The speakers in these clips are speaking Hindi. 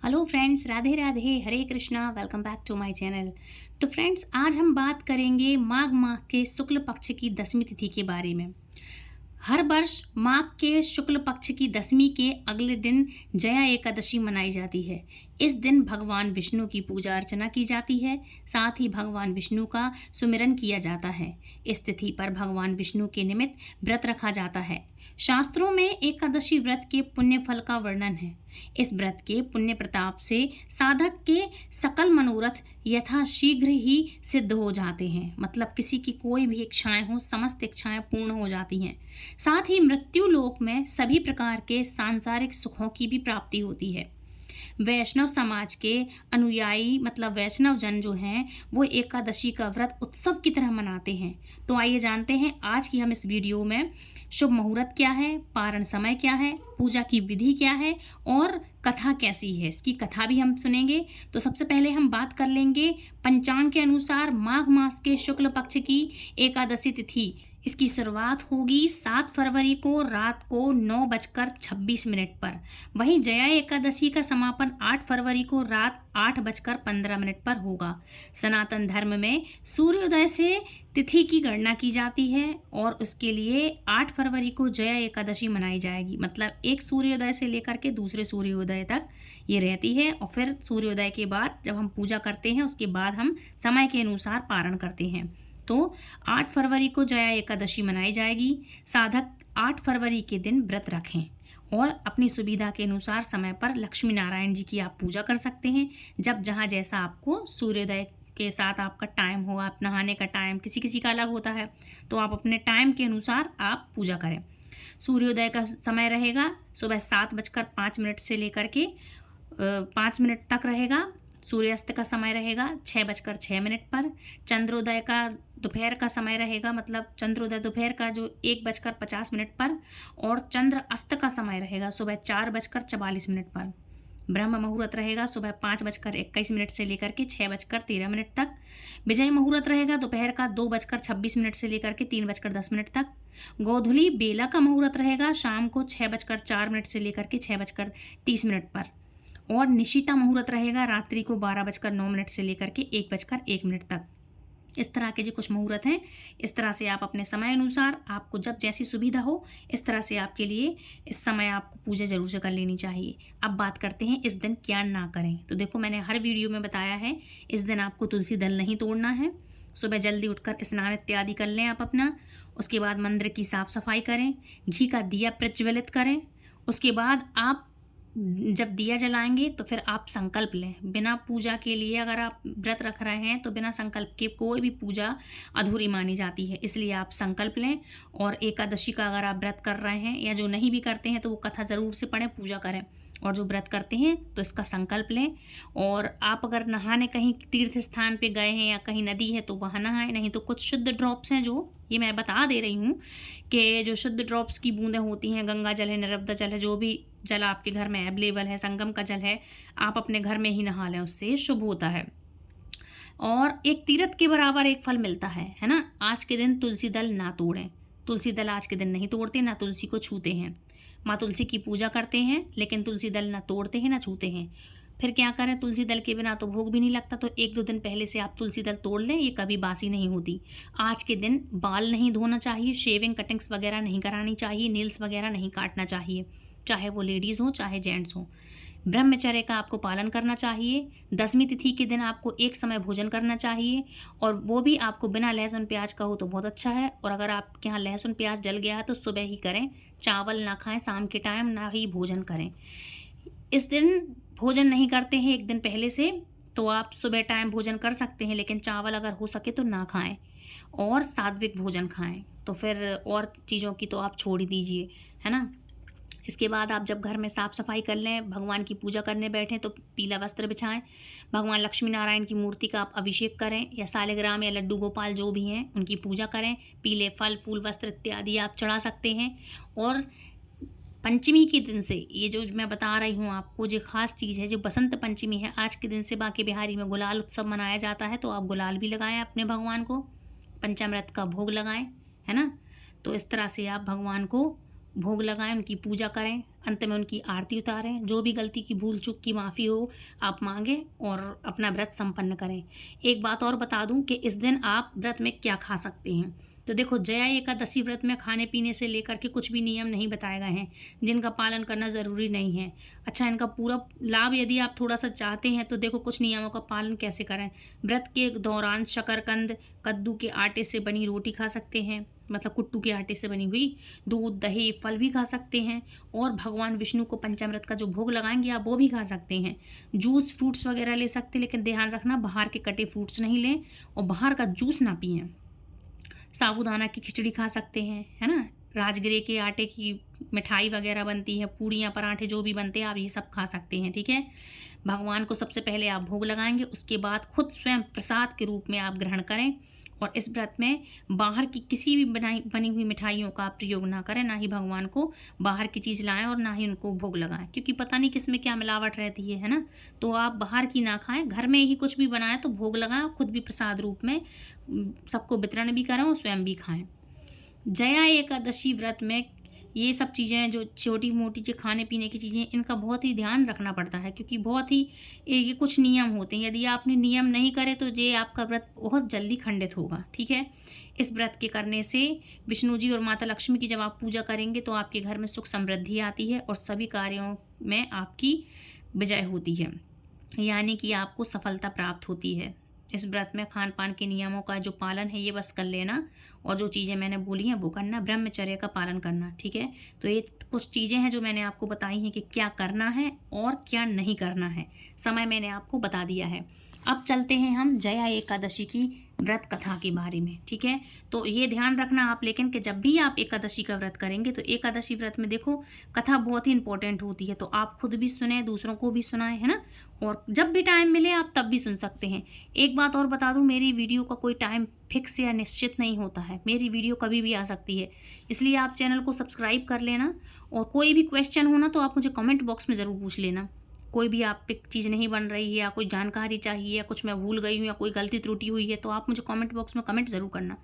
Hello friends, Radhe Radhe, Hare Krishna. Welcome back to my channel. तो फ्रेंड्स, आज हम बात करेंगे माघ माह के शुक्ल पक्ष की दसवीं तिथि के बारे में। हर वर्ष माघ के शुक्ल पक्ष की दशमी के अगले दिन जया एकादशी मनाई जाती है। इस दिन भगवान विष्णु की पूजा अर्चना की जाती है, साथ ही भगवान विष्णु का सुमिरन किया जाता है। इस तिथि पर भगवान विष्णु के निमित्त व्रत रखा जाता है। शास्त्रों में एकादशी व्रत के पुण्य फल का वर्णन है। इस व्रत के पुण्य प्रताप से साधक के सकल मनोरथ यथाशीघ्र ही सिद्ध हो जाते हैं। मतलब किसी की कोई भी इच्छाएं हो, समस्त इच्छाएं पूर्ण हो जाती हैं। साथ ही मृत्यु लोक में सभी प्रकार के सांसारिक सुखों की भी प्राप्ति होती है। वैष्णव समाज के अनुयायी मतलब वैष्णव जन जो हैं वो एकादशी का व्रत उत्सव की तरह मनाते हैं। तो आइए जानते हैं आज की हम इस वीडियो में शुभ मुहूर्त क्या है, पारण समय क्या है, पूजा की विधि क्या है और कथा कैसी है। इसकी कथा भी हम सुनेंगे। तो सबसे पहले हम बात कर लेंगे पंचांग के अनुसार माघ मास के शुक्ल पक्ष की एकादशी तिथि। इसकी शुरुआत होगी 7 फरवरी को रात को 9:26 पर। वहीं जया एकादशी का समापन 8 फरवरी को रात 8:15 पर होगा। सनातन धर्म में सूर्योदय से तिथि की गणना की जाती है और उसके लिए 8 फरवरी को जया एकादशी मनाई जाएगी। मतलब एक सूर्योदय से लेकर के दूसरे सूर्योदय तक ये रहती है और फिर सूर्योदय के बाद जब हम पूजा करते हैं उसके बाद हम समय के अनुसार पारण करते हैं। तो 8 फरवरी को जया एकादशी मनाई जाएगी। साधक 8 फरवरी के दिन व्रत रखें और अपनी सुविधा के अनुसार समय पर लक्ष्मी नारायण जी की आप पूजा कर सकते हैं। जब जहाँ जैसा आपको सूर्योदय के साथ आपका टाइम हो, आप नहाने का टाइम किसी किसी का अलग होता है, तो आप अपने टाइम के अनुसार आप पूजा करें। सूर्योदय का समय रहेगा सुबह 7:05 से लेकर के 5 मिनट तक रहेगा। सूर्यास्त का समय रहेगा 6:06 पर। चंद्रोदय का दोपहर का समय रहेगा, मतलब चंद्रोदय दोपहर का जो 1:50 पर। और चंद्र अस्त का समय रहेगा सुबह 4:44 पर। ब्रह्म मुहूर्त रहेगा सुबह 5:21 से लेकर के 6:13 तक। विजय मुहूर्त रहेगा दोपहर का 2:26 से लेकर के 3:10 तक। गोधूली बेला का मुहूर्त रहेगा शाम को 6:04 से लेकर के 6:30 पर। और निशिता मुहूर्त रहेगा रात्रि को 12:09 से लेकर के 1:01 तक। इस तरह के जो कुछ मुहूर्त हैं, इस तरह से आप अपने समय अनुसार आपको जब जैसी सुविधा हो इस तरह से आपके लिए इस समय आपको पूजा जरूर से कर लेनी चाहिए। अब बात करते हैं इस दिन क्या ना करें। तो देखो, मैंने हर वीडियो में बताया है इस दिन आपको तुलसी दल नहीं तोड़ना है। सुबह जल्दी उठकर स्नान इत्यादि कर लें आप अपना। उसके बाद मंदिर की साफ सफाई करें, घी का दिया प्रज्वलित करें। उसके बाद आप जब दिया जलाएंगे तो फिर आप संकल्प लें। बिना पूजा के लिए अगर आप व्रत रख रहे हैं तो बिना संकल्प के कोई भी पूजा अधूरी मानी जाती है, इसलिए आप संकल्प लें। और एकादशी का अगर आप व्रत कर रहे हैं या जो नहीं भी करते हैं तो वो कथा ज़रूर से पढ़ें, पूजा करें। और जो व्रत करते हैं तो इसका संकल्प लें। और आप अगर नहाने कहीं तीर्थ स्थान पे गए हैं या कहीं नदी है तो वहाँ नहाएं, नहीं तो कुछ शुद्ध ड्रॉप्स हैं जो ये मैं बता दे रही हूँ कि जो शुद्ध ड्रॉप्स की बूंदें होती हैं, गंगा जल है, नर्मदा जल है, जो भी जल आपके घर में अवेलेबल है, संगम का जल है, आप अपने घर में ही नहा लें, उससे शुभ होता है। और एक तीर्थ के बराबर एक फल मिलता है ना। आज के दिन तुलसी दल ना तोड़ें। तुलसी दल आज के दिन नहीं तोड़ते, ना तुलसी को छूते हैं। माँ तुलसी की पूजा करते हैं लेकिन तुलसी दल ना तोड़ते हैं ना छूते हैं। फिर क्या करें, तुलसी दल के बिना तो भोग भी नहीं लगता। तो 1-2 दिन पहले से आप तुलसी दल तोड़ लें, ये कभी बासी नहीं होती। आज के दिन बाल नहीं धोना चाहिए, शेविंग कटिंग्स वगैरह नहीं करानी चाहिए, नील्स वगैरह नहीं काटना चाहिए, चाहे वो लेडीज़ हो चाहे जेंट्स हो। ब्रह्मचर्य का आपको पालन करना चाहिए। दसवीं तिथि के दिन आपको एक समय भोजन करना चाहिए और वो भी आपको बिना लहसुन प्याज का हो तो बहुत अच्छा है। और अगर आपके यहाँ लहसुन प्याज डल गया है तो सुबह ही करें। चावल ना खाएं शाम के टाइम, ना ही भोजन करें। इस दिन भोजन नहीं करते हैं एक दिन पहले से तो आप सुबह टाइम भोजन कर सकते हैं, लेकिन चावल अगर हो सके तो ना खाएं और सात्विक भोजन खाएं। तो फिर और चीज़ों की तो आप छोड़ ही दीजिए, है ना। इसके बाद आप जब घर में साफ़ सफाई कर लें, भगवान की पूजा करने बैठें तो पीला वस्त्र बिछाएं। भगवान लक्ष्मी नारायण की मूर्ति का आप अभिषेक करें या सालिग्राम या लड्डू गोपाल जो भी हैं उनकी पूजा करें। पीले फल फूल वस्त्र इत्यादि आप चढ़ा सकते हैं। और पंचमी के दिन से ये जो मैं बता रही हूँ आपको, जो खास चीज़ है, जो बसंत पंचमी है, आज के दिन से बांके बिहारी में गुलाल उत्सव मनाया जाता है। तो आप गुलाल भी लगाएं अपने भगवान को, पंचामृत का भोग लगाएं, है ना। तो इस तरह से आप भगवान को भोग लगाएं, उनकी पूजा करें, अंत में उनकी आरती उतारें। जो भी गलती की भूल चूक की माफ़ी हो आप मांगें और अपना व्रत संपन्न करें। एक बात और बता दूं कि इस दिन आप व्रत में क्या खा सकते हैं। तो देखो, जया एकादशी व्रत में खाने पीने से लेकर के कुछ भी नियम नहीं बताए गए हैं जिनका पालन करना ज़रूरी नहीं है। अच्छा, इनका पूरा लाभ यदि आप थोड़ा सा चाहते हैं तो देखो कुछ नियमों का पालन कैसे करें। व्रत के दौरान शकरकंद, कद्दू के आटे से बनी रोटी खा सकते हैं, मतलब कुट्टू के आटे से बनी हुई, दूध, दही, फल भी खा सकते हैं, और भगवान विष्णु को पंचामृत का जो भोग लगाएंगे आप वो भी खा सकते हैं। जूस, फ्रूट्स वगैरह ले सकते हैं, लेकिन ध्यान रखना बाहर के कटे फ्रूट्स नहीं लें और बाहर का जूस ना पिएं। साबूदाना की खिचड़ी खा सकते हैं, है ना। राजगिरे के आटे की मिठाई वगैरह बनती है, पूड़ियाँ, पराठे जो भी बनते हैं आप ये सब खा सकते हैं, ठीक है। भगवान को सबसे पहले आप भोग लगाएंगे, उसके बाद खुद स्वयं प्रसाद के रूप में आप ग्रहण करें। और इस व्रत में बाहर की किसी भी बनी हुई मिठाइयों का आप प्रयोग ना करें, ना ही भगवान को बाहर की चीज़ लाएं और ना ही उनको भोग लगाएं, क्योंकि पता नहीं किस में क्या मिलावट रहती है ना। तो आप बाहर की ना खाएं, घर में ही कुछ भी बनाएं तो भोग लगाएं, खुद भी प्रसाद रूप में सबको वितरण भी करें और स्वयं भी खाएं। जया एकादशी व्रत में ये सब चीज़ें जो छोटी मोटी जो खाने पीने की चीज़ें, इनका बहुत ही ध्यान रखना पड़ता है, क्योंकि बहुत ही ये कुछ नियम होते हैं। यदि आपने नियम नहीं करे तो ये आपका व्रत बहुत जल्दी खंडित होगा, ठीक है। इस व्रत के करने से विष्णु जी और माता लक्ष्मी की जब आप पूजा करेंगे तो आपके घर में सुख समृद्धि आती है और सभी कार्यों में आपकी विजय होती है, यानी कि आपको सफलता प्राप्त होती है। इस व्रत में खान पान के नियमों का जो पालन है ये बस कर लेना, और जो चीज़ें मैंने बोली हैं वो करना, ब्रह्मचर्य का पालन करना, ठीक है। तो ये कुछ चीज़ें हैं जो मैंने आपको बताई हैं कि क्या करना है और क्या नहीं करना है। समय मैंने आपको बता दिया है। अब चलते हैं हम जया एकादशी की व्रत कथा के बारे में, ठीक है। तो ये ध्यान रखना आप, लेकिन कि जब भी आप एकादशी का व्रत करेंगे तो एकादशी व्रत में देखो कथा बहुत ही इंपॉर्टेंट होती है, तो आप खुद भी सुने, दूसरों को भी सुनाएं, है ना। और जब भी टाइम मिले आप तब भी सुन सकते हैं। एक बात और बता दूं, मेरी वीडियो का कोई टाइम फिक्स या निश्चित नहीं होता है, मेरी वीडियो कभी भी आ सकती है, इसलिए आप चैनल को सब्सक्राइब कर लेना। और कोई भी क्वेश्चन हो ना तो आप मुझे कमेंट बॉक्स में ज़रूर पूछ लेना। कोई भी आप पे चीज़ नहीं बन रही है या कोई जानकारी चाहिए या कुछ मैं भूल गई हूँ या कोई गलती त्रुटि हुई है तो आप मुझे कमेंट बॉक्स में कमेंट ज़रूर करना,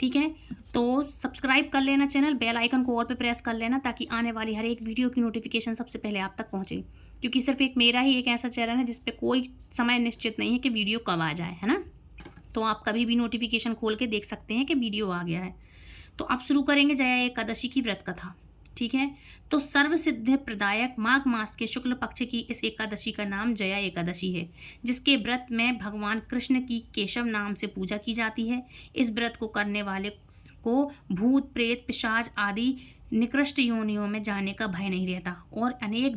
ठीक है। तो सब्सक्राइब कर लेना चैनल, बेल आइकन को ऑल पे प्रेस कर लेना ताकि आने वाली हर एक वीडियो की नोटिफिकेशन सबसे पहले आप तक पहुँचे, क्योंकि सिर्फ एक मेरा ही एक ऐसा चैनल है जिस पे कोई समय निश्चित नहीं है कि वीडियो कब आ जाए, है ना। तो आप कभी भी नोटिफिकेशन खोल के देख सकते हैं कि वीडियो आ गया है। तो अब शुरू करेंगे जया एकादशी की व्रत कथा, ठीक है। तो सर्वसिद्धि प्रदायक माघ मास के शुक्ल पक्ष की इस एकादशी का नाम जया एकादशी है, जिसके व्रत में भगवान कृष्ण की केशव नाम से पूजा की जाती है। इस व्रत को करने वाले को भूत, प्रेत, पिशाच आदि निकृष्ट योनियों में जाने का भय नहीं रहता और अनेक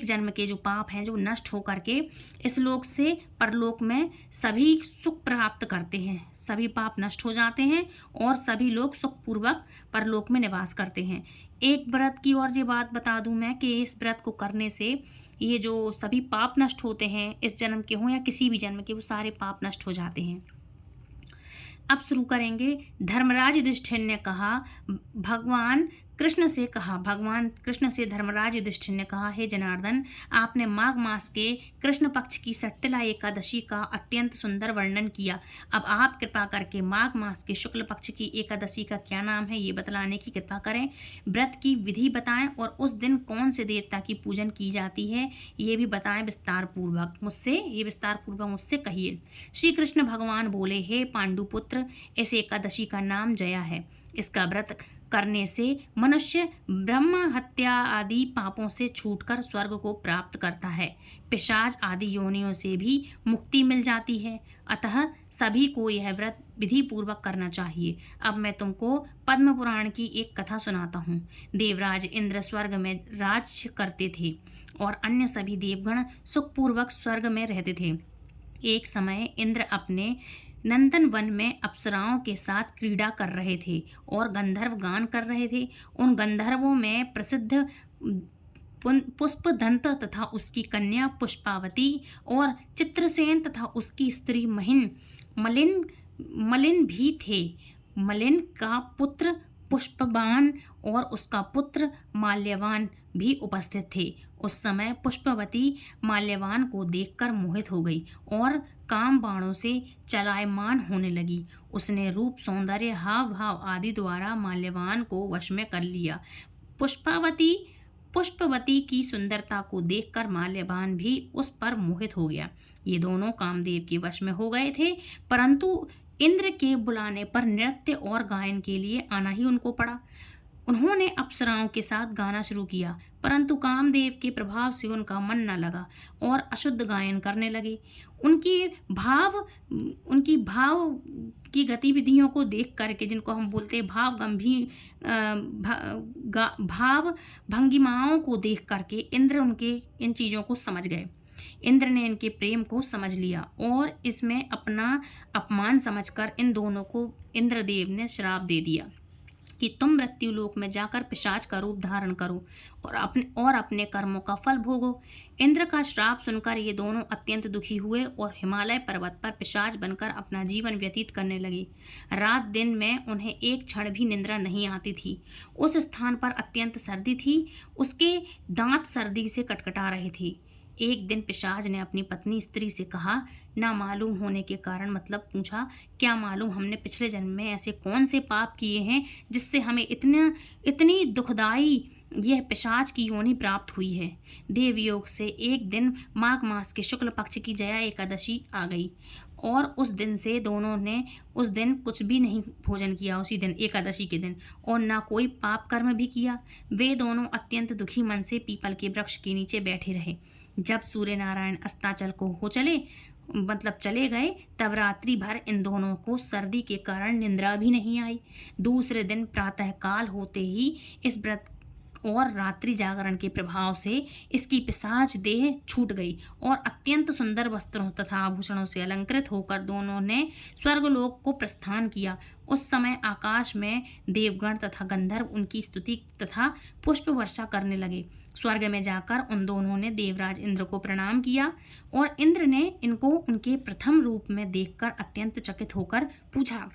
जन्म के जो पाप हैं जो नष्ट हो करके इस लोक से परलोक में सभी सुख प्राप्त करते हैं, सभी पाप नष्ट हो जाते हैं और सभी लोग सुखपूर्वक परलोक में निवास करते हैं। एक व्रत की और ये बात बता दूं मैं कि इस व्रत को करने से ये जो सभी पाप नष्ट होते हैं, इस जन्म के हों या किसी भी जन्म के, वो सारे पाप नष्ट हो जाते हैं। अब शुरू करेंगे। धर्मराज युधिष्ठिर ने कहा, भगवान कृष्ण से धर्मराज युधिष्ठिर ने कहा, हे जनार्दन, आपने माघ मास के कृष्ण पक्ष की सट्टिला एकादशी का अत्यंत सुंदर वर्णन किया। अब आप कृपा करके माघ मास के शुक्ल पक्ष की एकादशी का क्या नाम है ये बतलाने की कृपा करें। व्रत की विधि बताएं और उस दिन कौन से देवता की पूजन की जाती है ये भी बताएं विस्तार पूर्वक मुझसे कहिए। श्री कृष्ण भगवान बोले, हे पांडुपुत्र, इस एकादशी का नाम जया है। इसका व्रत करने से मनुष्य ब्रह्म हत्या आदि पापों से छूटकर स्वर्ग को प्राप्त करता है, पिशाच आदि योनियों से भी मुक्ति मिल जाती है। अतः सभी को यह व्रत विधि पूर्वक करना चाहिए। अब मैं तुमको पद्म पुराण की एक कथा सुनाता हूँ। देवराज इंद्र स्वर्ग में राज्य करते थे और अन्य सभी देवगण सुखपूर्वक स्वर्ग में रहते थे। एक समय इंद्र अपने नंदन वन में अप्सराओं के साथ क्रीड़ा कर रहे थे और गंधर्व गान कर रहे थे। उन गंधर्वों में प्रसिद्ध पुष्पदंत तथा उसकी कन्या पुष्पावती और चित्रसेन तथा उसकी स्त्री मलिन भी थे। मलिन का पुत्र पुष्पबान और उसका पुत्र माल्यवान भी उपस्थित थे उस समय पुष्पवती माल्यवान को देखकर मोहित हो गई और काम बाणों से चलायमान होने लगी। उसने रूप, सौंदर्य, हाव भाव आदि द्वारा माल्यवान को वश में कर लिया। पुष्पवती की सुंदरता को देखकर माल्यवान भी उस पर मोहित हो गया। ये दोनों कामदेव के वश में हो गए थे, परंतु इंद्र के बुलाने पर नृत्य और गायन के लिए आना ही उनको पड़ा। उन्होंने अप्सराओं के साथ गाना शुरू किया, परंतु कामदेव के प्रभाव से उनका मन न लगा और अशुद्ध गायन करने लगे। उनकी भाव की गतिविधियों को देख करके, जिनको हम बोलते हैं भाव भंगिमाओं को देख करके इंद्र उनके इन चीज़ों को समझ गए। इंद्र ने इनके प्रेम को समझ लिया और इसमें अपना अपमान समझकर इन दोनों को इंद्रदेव ने श्राप दे दिया कि तुम मृत्यु लोक में जाकर पिशाच का रूप धारण करो और अपने कर्मों का फल भोगो। इंद्र का श्राप सुनकर ये दोनों अत्यंत दुखी हुए और हिमालय पर्वत पर पिशाच बनकर अपना जीवन व्यतीत करने लगे। रात दिन में उन्हें एक क्षण भी निद्रा नहीं आती थी। उस स्थान पर अत्यंत सर्दी थी, उसके दांत सर्दी से कटकटा रहे थे। एक दिन पिशाच ने अपनी पत्नी स्त्री से कहा, ना मालूम होने के कारण मतलब पूछा, क्या मालूम हमने पिछले जन्म में ऐसे कौन से पाप किए हैं जिससे हमें इतनी दुखदाई यह पिशाच की योनि प्राप्त हुई है। देवयोग से एक दिन माघ मास के शुक्ल पक्ष की जया एकादशी आ गई और उस दिन से दोनों ने उस दिन कुछ भी नहीं भोजन किया, उसी दिन एकादशी के दिन, और ना कोई पाप कर्म भी किया। वे दोनों अत्यंत दुखी मन से पीपल के वृक्ष के नीचे बैठे रहे। जब सूर्य नारायण अस्ताचल को चले गए, तब रात्रि भर इन दोनों को सर्दी के कारण निंद्रा भी नहीं आई। दूसरे दिन प्रातः काल होते ही इस व्रत और रात्रि जागरण के प्रभाव से इसकी पिशाच देह छूट गई और अत्यंत सुंदर वस्त्रों तथा आभूषणों से अलंकृत होकर दोनों ने स्वर्गलोक को प्रस्थान किया। उस समय आकाश में देवगण तथा गंधर्व उनकी स्तुति तथा पुष्प वर्षा करने लगे। स्वर्ग में जाकर उन दोनों ने देवराज इंद्र को प्रणाम किया और इंद्र ने इनको उनके प्रथम रूप में देखकर अत्यंत चकित होकर पूछा,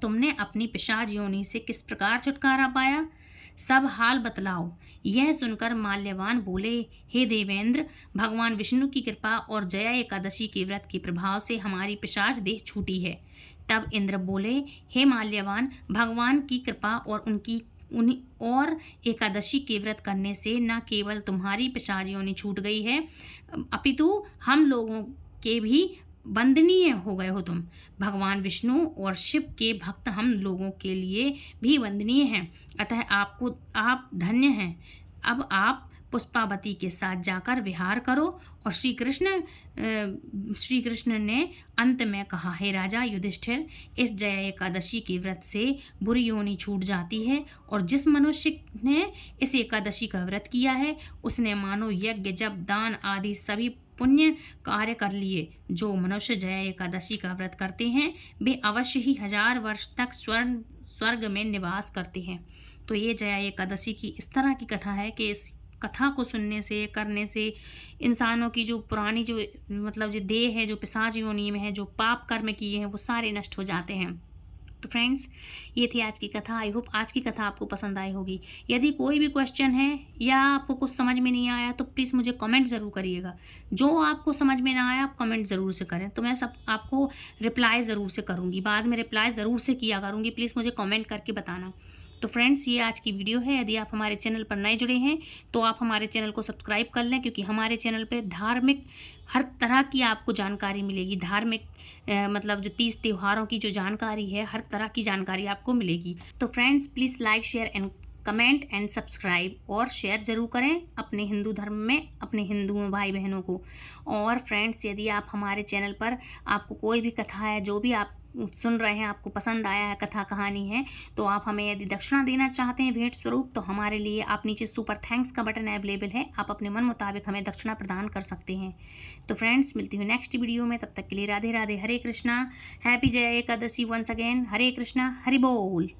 तुमने अपनी पिशाच योनि से किस प्रकार छुटकारा पाया? सब हाल बतलाओ। यह सुनकर माल्यवान बोले, हे देवेंद्र, भगवान विष्णु की कृपा और जया एकादशी के व्रत के प्रभाव से हमारी पिशाच देह छूटी है। तब इंद्र बोले, हे माल्यवान, भगवान की कृपा और एकादशी के व्रत करने से न केवल तुम्हारी पिशाच योनि छूट गई है, अपितु हम लोगों के भी वंदनीय हो गए हो तुम। भगवान विष्णु और शिव के भक्त हम लोगों के लिए भी वंदनीय हैं, अतः आप धन्य हैं। अब आप पुष्पावती के साथ जाकर विहार करो। और श्री कृष्ण ने अंत में कहा, हे राजा युधिष्ठिर, इस जया एकादशी के व्रत से बुरी योनि छूट जाती है और जिस मनुष्य ने इस एकादशी का व्रत किया है उसने मानो यज्ञ, जप, दान आदि सभी पुण्य कार्य कर लिए। जो मनुष्य जया एकादशी का व्रत करते हैं वे अवश्य ही 1000 वर्ष तक स्वर्ग में निवास करते हैं। तो ये जया एकादशी की इस तरह की कथा है कि इस कथा को सुनने से, करने से इंसानों की जो पुरानी जो देह है, जो पिशाच योनि में है, जो पाप कर्म किए हैं, वो सारे नष्ट हो जाते हैं। तो फ्रेंड्स, ये थी आज की कथा। आई होप आज की कथा आपको पसंद आई होगी। यदि कोई भी क्वेश्चन है या आपको कुछ समझ में नहीं आया तो प्लीज़ मुझे कमेंट ज़रूर करिएगा। जो आपको समझ में ना आया आप कमेंट ज़रूर से करें, तो मैं आपको रिप्लाई ज़रूर से करूँगी, बाद में रिप्लाई ज़रूर से किया करूँगी। प्लीज़ मुझे कमेंट करके बताना। तो फ्रेंड्स, ये आज की वीडियो है। यदि आप हमारे चैनल पर नए जुड़े हैं तो आप हमारे चैनल को सब्सक्राइब कर लें, क्योंकि हमारे चैनल पे धार्मिक हर तरह की आपको जानकारी मिलेगी। धार्मिक जो 30 त्योहारों की जो जानकारी है, हर तरह की जानकारी आपको मिलेगी। तो friends, please like, share and comment and subscribe और शेयर ज़रूर करें अपने हिंदू धर्म में अपने हिंदू भाई बहनों को। और फ्रेंड्स, यदि आप हमारे चैनल पर आपको कोई भी कथा है, जो भी आप सुन रहे हैं, आपको पसंद आया है, कथा कहानी है, तो आप हमें यदि दक्षिणा देना चाहते हैं भेंट स्वरूप, तो हमारे लिए आप नीचे सुपर थैंक्स का बटन अवेलेबल है। आप अपने मन मुताबिक हमें दक्षिणा प्रदान कर सकते हैं। तो फ्रेंड्स, मिलती हूँ नेक्स्ट वीडियो में। तब तक के लिए Radhe Radhe, Hare Krishna, happy Jaya Ekadashi once again. Hare Krishna, Hari बोल।